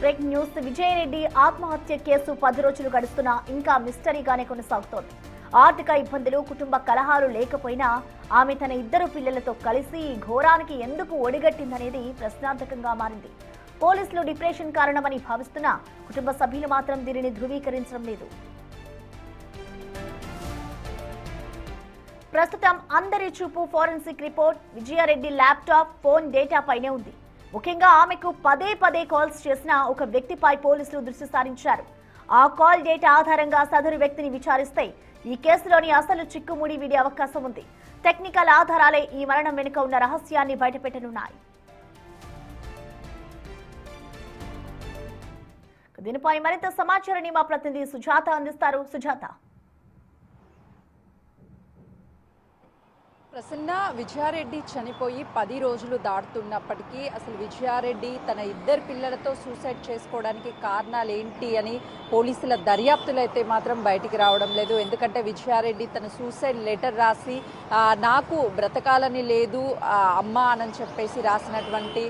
Break news. Vijaya Reddy ఆత్మహత్య case 10 రోజులు గడుస్తున్నా ఇంకా మిస్టరీగానే కొనసాగుతోంది. ఆర్థిక ఇబ్బందులు, కుటుంబ కలహాలు లేకపోయినా ఆమె తన 2 పిల్లలతో కలిసి ఈ ఘోరానికి ఎందుకు ఒడిగట్టిందనేది ప్రశ్నార్థకంగా మారింది. పోలీసులు డిప్రెషన్ కారణమని భావిస్తున్నా కుటుంబ సభ్యులు మాత్రం దీనిని ధృవీకరించడం లేదు. ప్రస్తుతం అందరి చూపు forensic report Vijaya Reddy laptop, phone data పైనే ఉంది. ముఖ్యంగా ఆమెకు పదే కాల్స్ చేసిన ఒక వ్యక్తిపై పోలీసులు దృష్టి సారించారు. ఆ కాల్ డేటా ఆధారంగా సదరు వ్యక్తిని విచారిస్తే ఈ కేసులోని అసలు చిక్కుముడి వీడే అవకాశం ఉంది. టెక్నికల్ ఆధారాలే ఈ మరణం వెనుక ఉన్న రహస్యాన్ని బయటపెట్టనున్నాయి. దీనిపై మరింత సమాచారాన్ని మా ప్రతినిధి సుజాత అందిస్తారు. సుజాత. ప్రసన్న, విజయారెడ్డి చనిపోయి 10 రోజులు దాటుతున్నప్పటికీ అసలు విజయారెడ్డి తన 2 పిల్లలతో సూసైడ్ చేసుకోవడానికి కారణాలు ఏంటి అని పోలీసుల దర్యాప్తులు అయితే మాత్రం బయటికి రావడం లేదు. ఎందుకంటే విజయారెడ్డి తన సూసైడ్ లెటర్ రాసి నాకు బ్రతకాలని లేదు అమ్మా అని చెప్పేసి రాసినటువంటి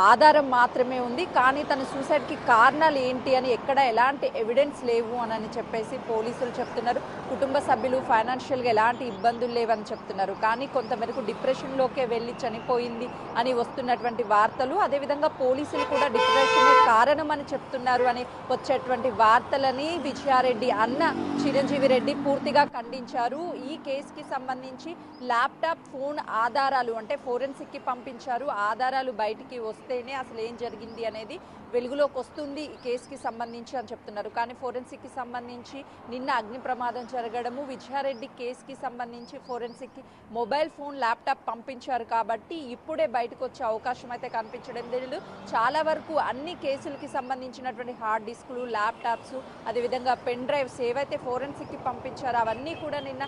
ఆధారం మాత్రమే ఉంది. కానీ తన సూసైడ్కి కారణాలు ఏంటి అని ఎక్కడ ఎలాంటి ఎవిడెన్స్ లేవు అని చెప్పేసి పోలీసులు చెప్తున్నారు. కుటుంబ సభ్యులు ఫైనాన్షియల్గా ఎలాంటి ఇబ్బందులు లేవని చెప్తున్నారు. కానీ కొంతమేరకు డిప్రెషన్లోకే వెళ్ళి చనిపోయింది అని వస్తున్నటువంటి వార్తలు, అదేవిధంగా పోలీసులు కూడా డిప్రెషనే కారణం అని చెప్తున్నారు అని వచ్చేటువంటి వార్తలని విజయారెడ్డి అన్న చిరంజీవి రెడ్డి పూర్తిగా ఖండించారు. ఈ కేసుకి సంబంధించి ల్యాప్టాప్, ఫోన్ ఆధారాలు అంటే ఫోరెన్సిక్కి పంపించారు. ఆధారాలు బయటికి వస్తేనే అసలు ఏం జరిగింది అనేది వెలుగులోకి వస్తుంది ఈ కేసుకి సంబంధించి అని చెప్తున్నారు. కానీ ఫోరెన్సిక్కి సంబంధించి నిన్న అగ్ని ప్రమాదం జరగడము, విజయారెడ్డి కేసుకి సంబంధించి ఫోరెన్సిక్కి మొబైల్ ఫోన్, ల్యాప్టాప్ పంపించారు కాబట్టి ఇప్పుడే బయటకు వచ్చే అవకాశం అయితే కనిపించడం లేదు. చాలా వరకు అన్ని కేసులకి సంబంధించినటువంటి హార్డ్ డిస్కులు, ల్యాప్టాప్స్, అదేవిధంగా పెన్ డ్రైవ్స్ ఏవైతే ఫోరెన్సిక్కి పంపించారో అవన్నీ కూడా నిన్న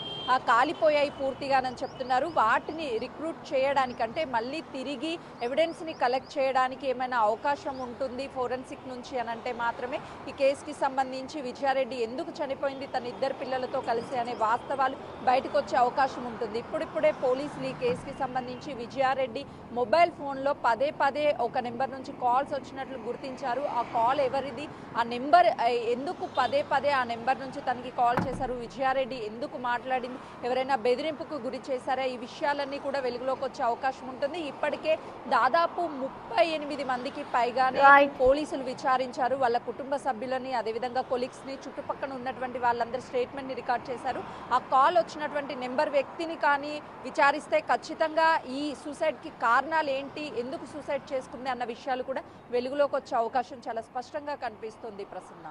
కాలిపోయాయి పూర్తిగానని చెప్తున్నారు. వాటిని రిక్రూట్ చేయడానికి అంటే మళ్ళీ తిరిగి ఎవిడెన్స్ని కలెక్ట్ చేయడానికి ఏమైనా అవకాశం ఉంటుంది ఫోరెన్సిక్ నుంచి అని అంటే మాత్రమే ఈ కేసుకి సంబంధించి విజయారెడ్డి ఎందుకు చనిపోయింది తన 2 పిల్లలతో కలిసి అనే వాస్తవాలు బయటకు వచ్చే అవకాశం ఉంటుంది. ఇప్పుడిప్పుడే పోలీసులు ఈ కేసుకి సంబంధించి విజయారెడ్డి మొబైల్ ఫోన్లో పదే ఒక నెంబర్ నుంచి కాల్స్ వచ్చినట్లు గుర్తించారు. ఆ కాల్ ఎవరిది, ఆ నెంబర్ ఎందుకు పదే ఆ నెంబర్ నుంచి తనకి కాల్ చేశారు, విజయారెడ్డి ఎందుకు మాట్లాడింది, ఎవరైనా బెదిరింపుకు గురి చేశారా, ఈ విషయాలన్నీ కూడా వెలుగులోకి వచ్చే అవకాశం ఉంటుంది. ఇప్పటికే దాదాపు 38 మందికి పైగానే పోలీసులు విచారించారు. వాళ్ళ కుటుంబ సభ్యులని, అదేవిధంగా కొలీగ్స్ని, చుట్టుపక్కల ఉన్నటువంటి వాళ్ళందరూ స్టేట్మెంట్ని రికార్డ్ చేశారు. ఆ కాల్ వచ్చినటువంటి నెంబర్ వ్యక్తిని కానీ విచారిస్తే ఖచ్చితంగా ఈ సూసైడ్కి కారణాలు ఏంటి, ఎందుకు సూసైడ్ చేసుకుంది అన్న విషయాలు కూడా వెలుగులోకి వచ్చే అవకాశం చాలా స్పష్టంగా కనిపిస్తుంది. ప్రసన్న.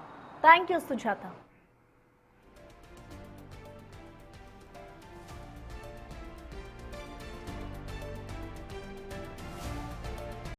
Thank you Sujatha.